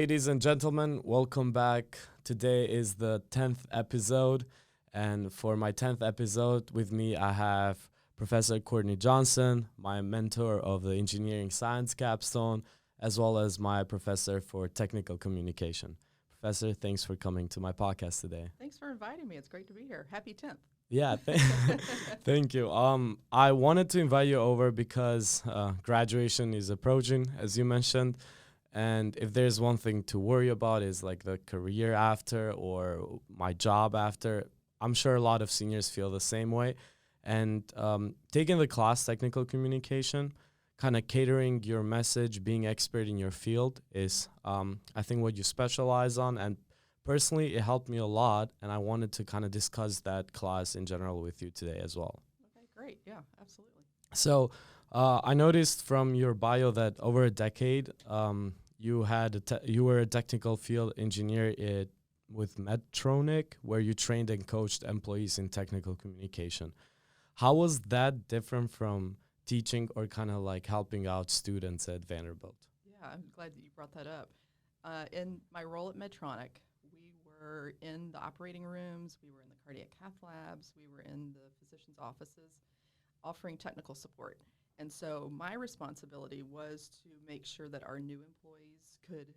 ladies and gentlemen, welcome back. Today is the 10th episode, and for my 10th episode with me, I have Professor Courtney Johnson, my mentor of the engineering science capstone, as well as my professor for technical communication. Professor, thanks for coming to my podcast today. Thanks for inviting me. It's great to be here. Happy 10th. Yeah, thank you. I wanted to invite you over because graduation is approaching, as you mentioned. And if there's one thing to worry about is like the career after or my job after. I'm sure a lot of seniors feel the same way. And taking the class technical communication, kind of catering your message, being expert in your field is, I think, what you specialize on. And personally, it helped me a lot. And I wanted to kind of discuss that class in general with you today as well. Okay, great. Yeah, absolutely. So I noticed from your bio that over a decade, you were a technical field engineer with Medtronic, where you trained and coached employees in technical communication. How was that different from teaching or kind of like helping out students at Vanderbilt? Yeah, I'm glad that you brought that up. In my role at Medtronic, we were in the operating rooms, we were in the cardiac cath labs, we were in the physicians' offices offering technical support. And so my responsibility was to make sure that our new employees could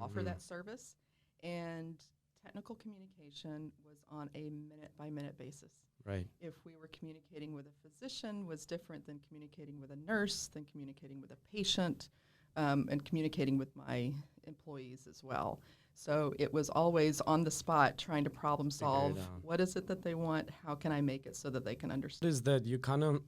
offer that service, and technical communication was on a minute-by-minute basis. Right. If we were communicating with a physician was different than communicating with a nurse, than communicating with a patient, and communicating with my employees as well. So it was always on the spot trying to problem solve. What is it that they want? How can I make it so that they can understand? Is that you kind of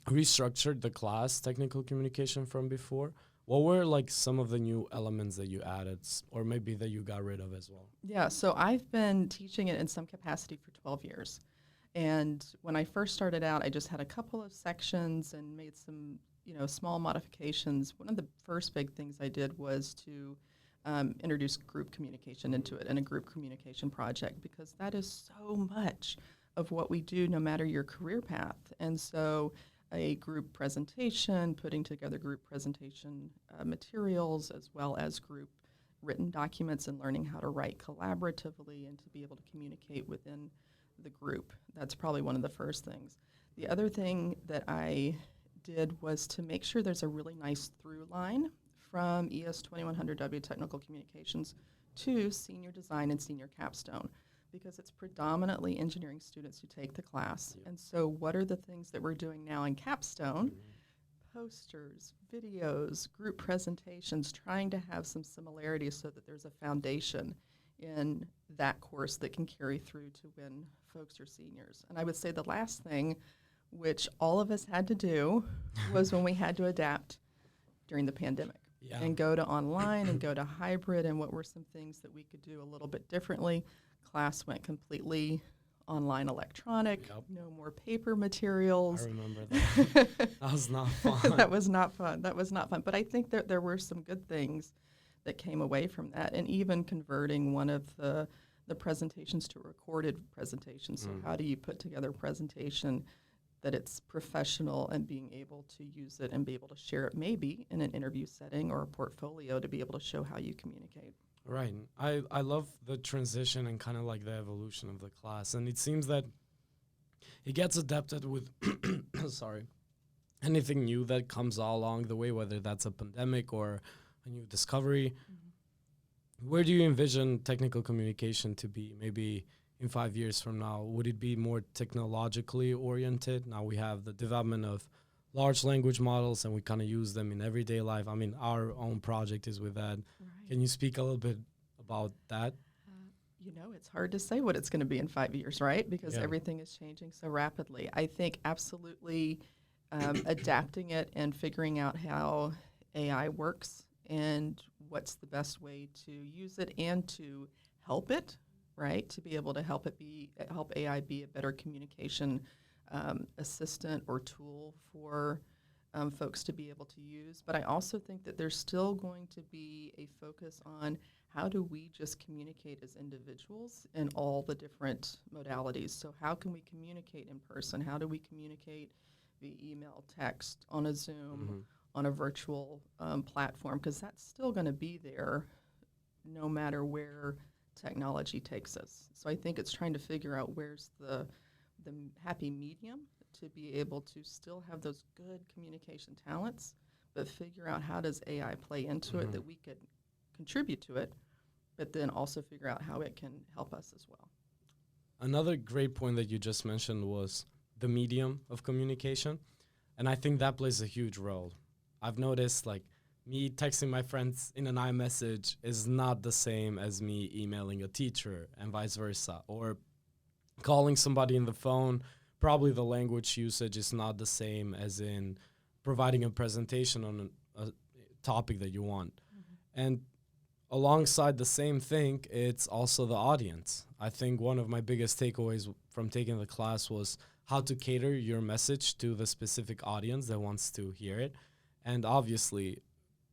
restructured the class technical communication from before? What were like some of the new elements that you added or maybe that you got rid of as well? Yeah, so I've been teaching it in some capacity for 12 years. And when I first started out, I just had a couple of sections and made some, small modifications. One of the first big things I did was to introduce group communication into it and a group communication project, because that is so much of what we do no matter your career path. And so a group presentation, putting together group presentation materials, as well as group written documents, and learning how to write collaboratively and to be able to communicate within the group. That's probably one of the first things. The other thing that I did was to make sure there's a really nice through line from ES 2100W Technical Communications to senior design and senior capstone, because it's predominantly engineering students who take the class. Yep. And so what are the things that we're doing now in capstone? Posters, videos, group presentations, trying to have some similarities so that there's a foundation in that course that can carry through to when folks are seniors. And I would say the last thing, which all of us had to do, was when we had to adapt during the pandemic. Yeah. And go to online and go to hybrid, and what were some things that we could do a little bit differently. Class went completely online electronic, no more paper materials. I remember that. That was not fun. That was not fun. But I think that there were some good things that came away from that, and even converting one of the presentations to a recorded presentation. So how do you put together a presentation that it's professional, and being able to use it and be able to share it maybe in an interview setting or a portfolio to be able to show how you communicate. Right. I love the transition and kind of like the evolution of the class. And it seems that it gets adapted with, anything new that comes along the way, whether that's a pandemic or a new discovery. Where do you envision technical communication to be maybe in 5 years from now? Would it be more technologically oriented? Now we have the development of large language models, and we kind of use them in everyday life. I mean, our own project is with that. Right. Can you speak a little bit about that? It's hard to say what it's going to be in 5 years, right? Because everything is changing so rapidly. I think absolutely adapting it and figuring out how AI works and what's the best way to use it and to help it, right? To be able to help AI be a better communication assistant or tool for folks to be able to use. But I also think that there's still going to be a focus on how do we just communicate as individuals in all the different modalities. So how can we communicate in person? How do we communicate via email, text, on a Zoom, on a virtual platform? Because that's still going to be there no matter where technology takes us. So I think it's trying to figure out where's the happy medium to be able to still have those good communication talents, but figure out how does AI play into it that we could contribute to it, but then also figure out how it can help us as well. Another great point that you just mentioned was the medium of communication. And I think that plays a huge role. I've noticed like me texting my friends in an iMessage is not the same as me emailing a teacher and vice versa. Or calling somebody in the phone, probably the language usage is not the same as in providing a presentation on a topic that you want. And alongside the same thing, it's also the audience. I think one of my biggest takeaways from taking the class was how to cater your message to the specific audience that wants to hear it. And obviously,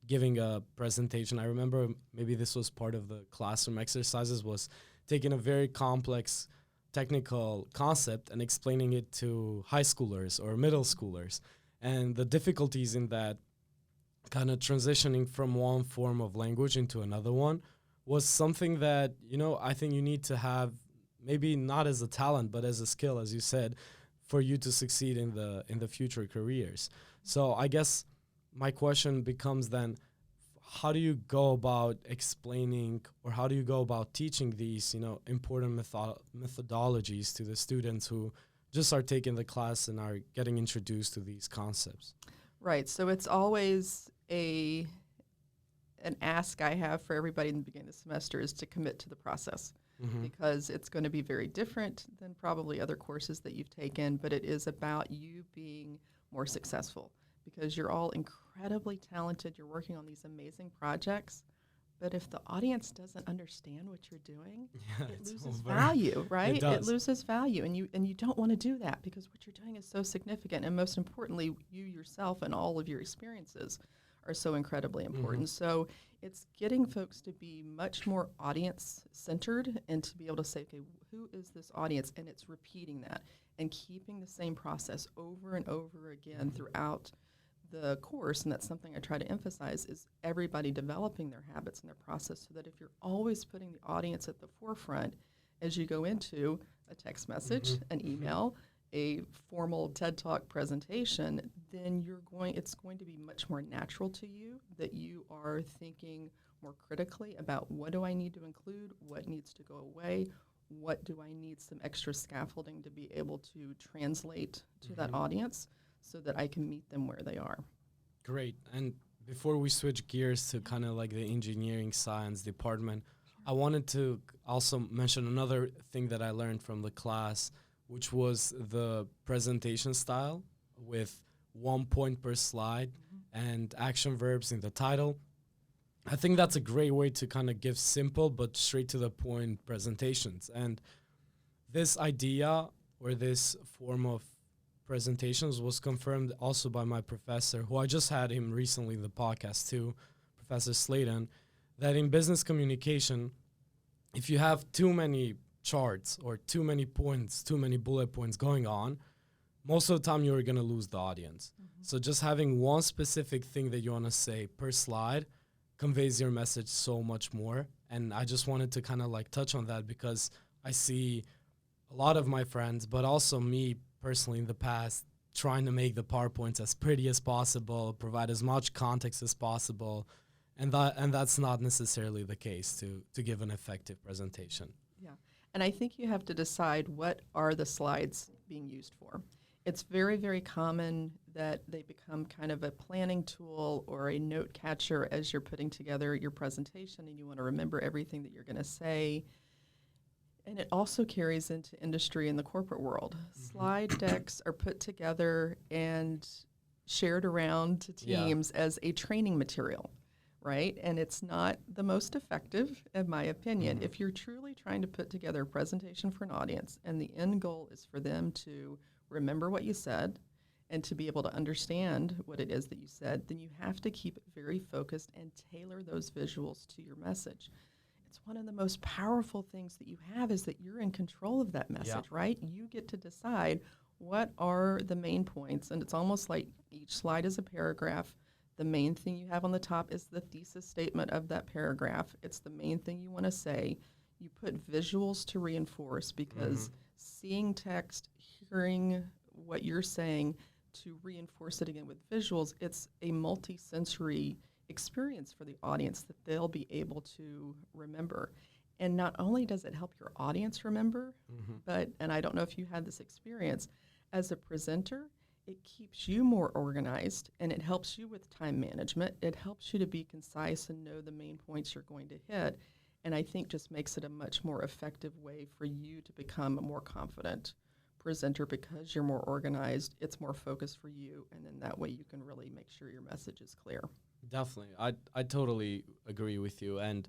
giving a presentation, I remember maybe this was part of the classroom exercises, was taking a very complex technical concept and explaining it to high schoolers or middle schoolers. And the difficulties in that kind of transitioning from one form of language into another one was something that, I think you need to have, maybe not as a talent, but as a skill, as you said, for you to succeed in the future careers. So I guess my question becomes then, how do you go about explaining, or how do you go about teaching these, important methodologies to the students who just are taking the class and are getting introduced to these concepts? Right. So it's always an ask I have for everybody in the beginning of the semester is to commit to the process, because it's going to be very different than probably other courses that you've taken, but it is about you being more successful, because you're all incredibly talented. You're working on these amazing projects. But if the audience doesn't understand what you're doing, it loses value, right? It loses value. And you don't want to do that, because what you're doing is so significant. And most importantly, you yourself and all of your experiences are so incredibly important. So it's getting folks to be much more audience-centered and to be able to say, okay, who is this audience? And it's repeating that and keeping the same process over and over again throughout the course. And that's something I try to emphasize, is everybody developing their habits and their process, so that if you're always putting the audience at the forefront as you go into a text message, an email, a formal TED Talk presentation, then it's going to be much more natural to you that you are thinking more critically about, what do I need to include, what needs to go away, what do I need some extra scaffolding to be able to translate to that audience, so that I can meet them where they are. Great. And before we switch gears to kind of like the engineering science department, I wanted to also mention another thing that I learned from the class, which was the presentation style with 1 point per slide and action verbs in the title. I think that's a great way to kind of give simple but straight to the point presentations. And this idea, or this form of presentations, was confirmed also by my professor, who I just had him recently in the podcast too, Professor Slayton, that in business communication, if you have too many charts or too many points, too many bullet points going on, most of the time you're going to lose the audience. So just having one specific thing that you want to say per slide conveys your message so much more. And I just wanted to kind of like touch on that, because I see a lot of my friends, but also me personally in the past, trying to make the PowerPoints as pretty as possible, provide as much context as possible, and that's not necessarily the case to give an effective presentation. Yeah, and I think you have to decide, what are the slides being used for. It's very, very common that they become kind of a planning tool or a note catcher as you're putting together your presentation, and you want to remember everything that you're going to say. And it also carries into industry and the corporate world. Slide decks are put together and shared around to teams as a training material, right? And it's not the most effective, in my opinion. If you're truly trying to put together a presentation for an audience, and the end goal is for them to remember what you said and to be able to understand what it is that you said, then you have to keep it very focused and tailor those visuals to your message. It's one of the most powerful things that you have, is that you're in control of that message, right? You get to decide what are the main points, and it's almost like each slide is a paragraph The main thing you have on the top is the thesis statement of that paragraph. It's the main thing you want to say. You put visuals to reinforce because seeing text, hearing what you're saying, to reinforce it again with visuals, it's a multi-sensory experience for the audience that they'll be able to remember. And not only does it help your audience remember, but, and I don't know if you had this experience, as a presenter, it keeps you more organized and it helps you with time management. It helps you to be concise and know the main points you're going to hit. And I think just makes it a much more effective way for you to become a more confident presenter because you're more organized, it's more focused for you, and then that way you can really make sure your message is clear. Definitely. I totally agree with you. And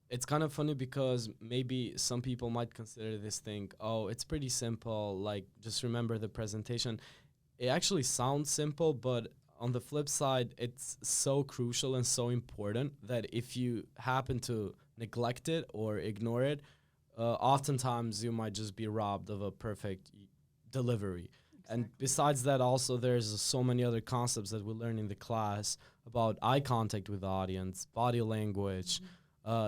it's kind of funny because maybe some people might consider this thing, oh, it's pretty simple, like just remember the presentation. It actually sounds simple, but on the flip side, it's so crucial and so important that if you happen to neglect it or ignore it, oftentimes you might just be robbed of a perfect delivery. Exactly. And besides that, also there's so many other concepts that we learn in the class about eye contact with the audience, body language,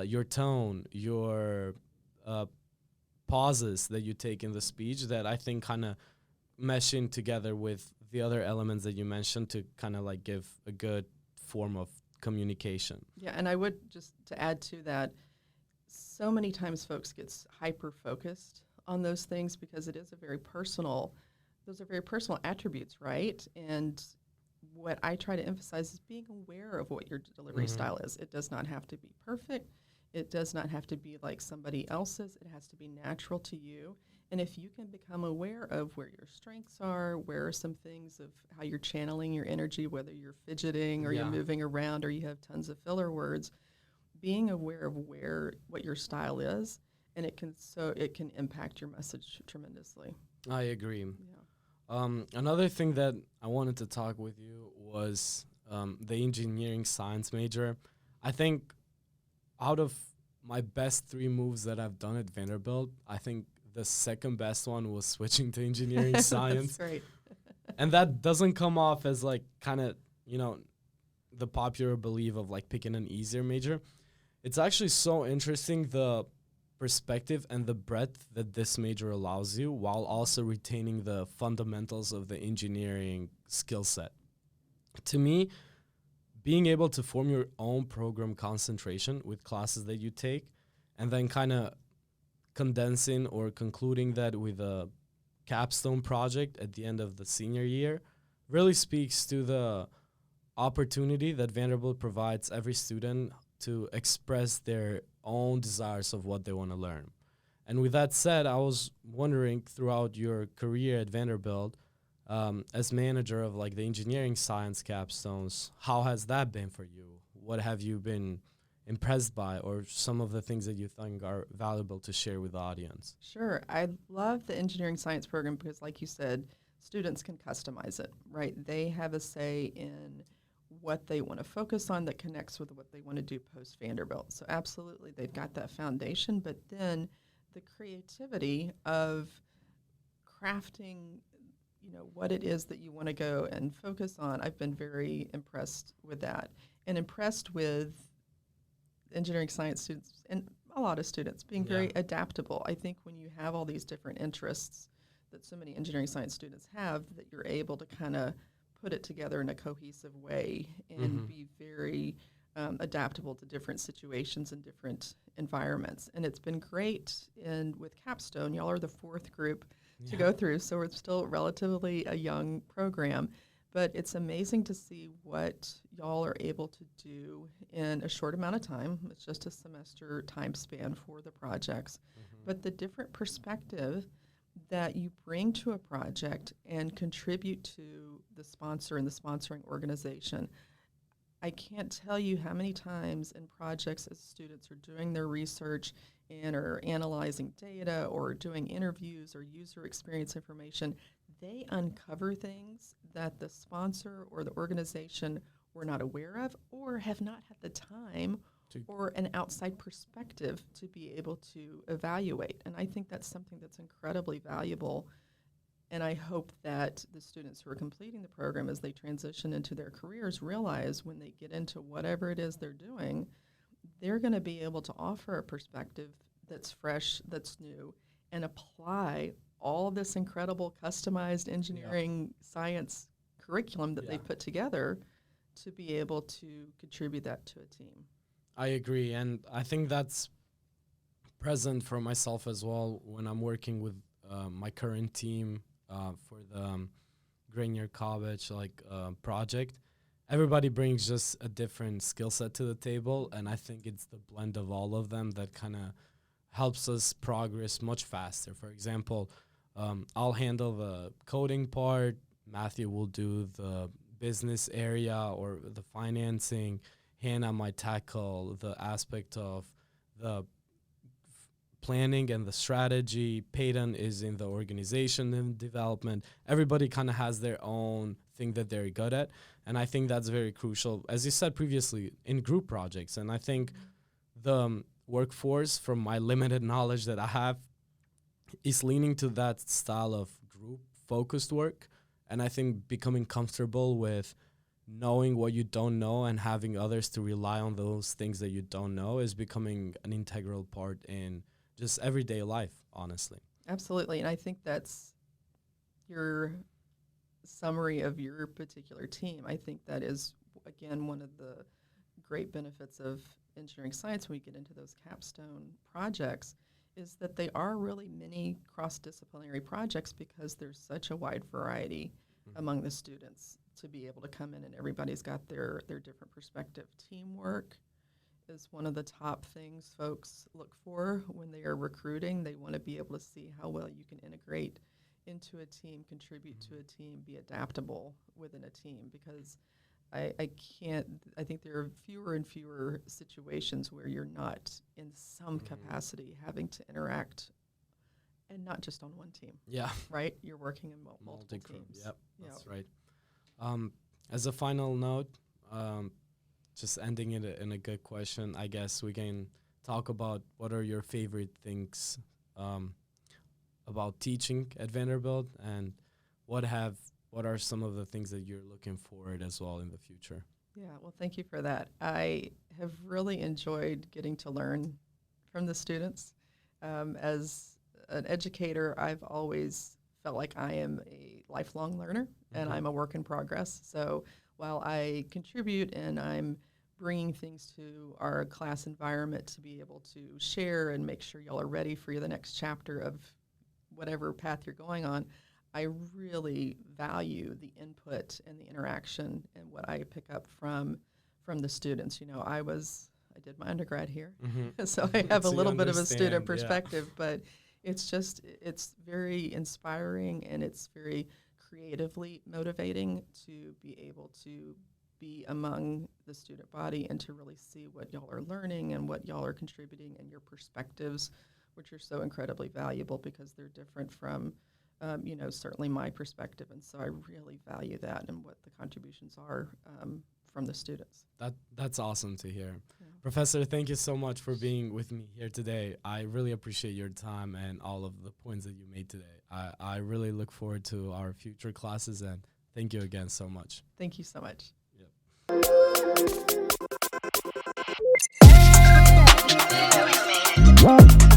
your tone, your pauses that you take in the speech that I think kind of mesh in together with the other elements that you mentioned to kind of like give a good form of communication. Yeah, and I would just to add to that, so many times folks get hyper focused on those things because it is those are very personal attributes, right? And what I try to emphasize is being aware of what your delivery style is. It does not have to be perfect. It does not have to be like somebody else's. It has to be natural to you. And if you can become aware of where your strengths are, where are some things of how you're channeling your energy, whether you're fidgeting or you're moving around or you have tons of filler words, being aware of what your style is, and it can impact your message tremendously. I agree. Yeah. Another thing that I wanted to talk with you was the engineering science major. I think out of my best 3 moves that I've done at Vanderbilt, I think the second best one was switching to engineering science. That's great. And that doesn't come off as like kind of, the popular belief of like picking an easier major. It's actually so interesting, the perspective and the breadth that this major allows you while also retaining the fundamentals of the engineering skill set. To me, being able to form your own program concentration with classes that you take and then kind of condensing or concluding that with a capstone project at the end of the senior year really speaks to the opportunity that Vanderbilt provides every student to express their own desires of what they want to learn. And with that said, I was wondering throughout your career at Vanderbilt, as manager of like the engineering science capstones, how has that been for you? What have you been impressed by, or some of the things that you think are valuable to share with the audience? Sure. I love the engineering science program because, like you said, students can customize it, right? They have a say in what they want to focus on that connects with what they want to do post Vanderbilt. So absolutely, they've got that foundation, but then the creativity of crafting, what it is that you want to go and focus on. I've been very impressed with that and impressed with engineering science students and a lot of students being very adaptable. I think when you have all these different interests that so many engineering science students have, that you're able to kind of put it together in a cohesive way and be very adaptable to different situations and different environments. And it's been great. And with Capstone, y'all are the 4th group to go through, so it's still relatively a young program. But it's amazing to see what y'all are able to do in a short amount of time. It's just a semester time span for the projects. But the different perspective that you bring to a project and contribute to the sponsor and the sponsoring organization. I can't tell you how many times in projects as students are doing their research and are analyzing data or doing interviews or user experience information, they uncover things that the sponsor or the organization were not aware of or have not had the time or an outside perspective to be able to evaluate. And I think that's something that's incredibly valuable And I hope that the students who are completing the program as they transition into their careers realize when they get into whatever it is they're doing, they're going to be able to offer a perspective that's fresh, that's new, and apply all this incredible customized engineering science curriculum that they put together to be able to contribute that to a team. I agree, and I think that's present for myself as well when I'm working with my current team for the Grenier College project. Everybody brings just a different skill set to the table, and I think it's the blend of all of them that kind of helps us progress much faster. For example, I'll handle the coding part, Matthew will do the business area or the financing, Hannah might tackle the aspect of the planning and the strategy, Peyton is in the organization and development. Everybody kind of has their own thing that they're good at, and I think that's very crucial, as you said previously, in group projects. And I think the workforce, from my limited knowledge that I have, is leaning to that style of group-focused work, and I think becoming comfortable with knowing what you don't know and having others to rely on those things that you don't know is becoming an integral part in just everyday life, honestly. Absolutely, and I think that's your summary of your particular team. I think that is, again, one of the great benefits of engineering science when we get into those capstone projects is that they are really many cross-disciplinary projects because there's such a wide variety among the students to be able to come in and everybody's got their different perspective. Teamwork is one of the top things folks look for when they are recruiting. They want to be able to see how well you can integrate into a team, contribute to a team, be adaptable within a team, because I think there are fewer and fewer situations where you're not in some capacity having to interact, and not just on one team. Yeah. Right? You're working in multiple teams. Yep, that's right. As a final note, just ending it in a good question, I guess we can talk about what are your favorite things about teaching at Vanderbilt, and what are some of the things that you're looking forward as well in the future? Yeah, well, thank you for that. I have really enjoyed getting to learn from the students. As an educator, I've always felt like I am a lifelong learner, and I'm a work in progress. So while I contribute and I'm bringing things to our class environment to be able to share and make sure y'all are ready for the next chapter of whatever path you're going on, I really value the input and the interaction and what I pick up from the students. You know, I did my undergrad here, so I have a little bit of a student perspective, but it's very inspiring and it's very creatively motivating to be able to be among the student body and to really see what y'all are learning and what y'all are contributing and your perspectives, which are so incredibly valuable because they're different from certainly my perspective. And so I really value that and what the contributions are from the students. That's awesome to hear. Yeah. Professor, thank you so much for being with me here today. I really appreciate your time and all of the points that you made today. I really look forward to our future classes, and thank you again so much. Thank you so much. Yep.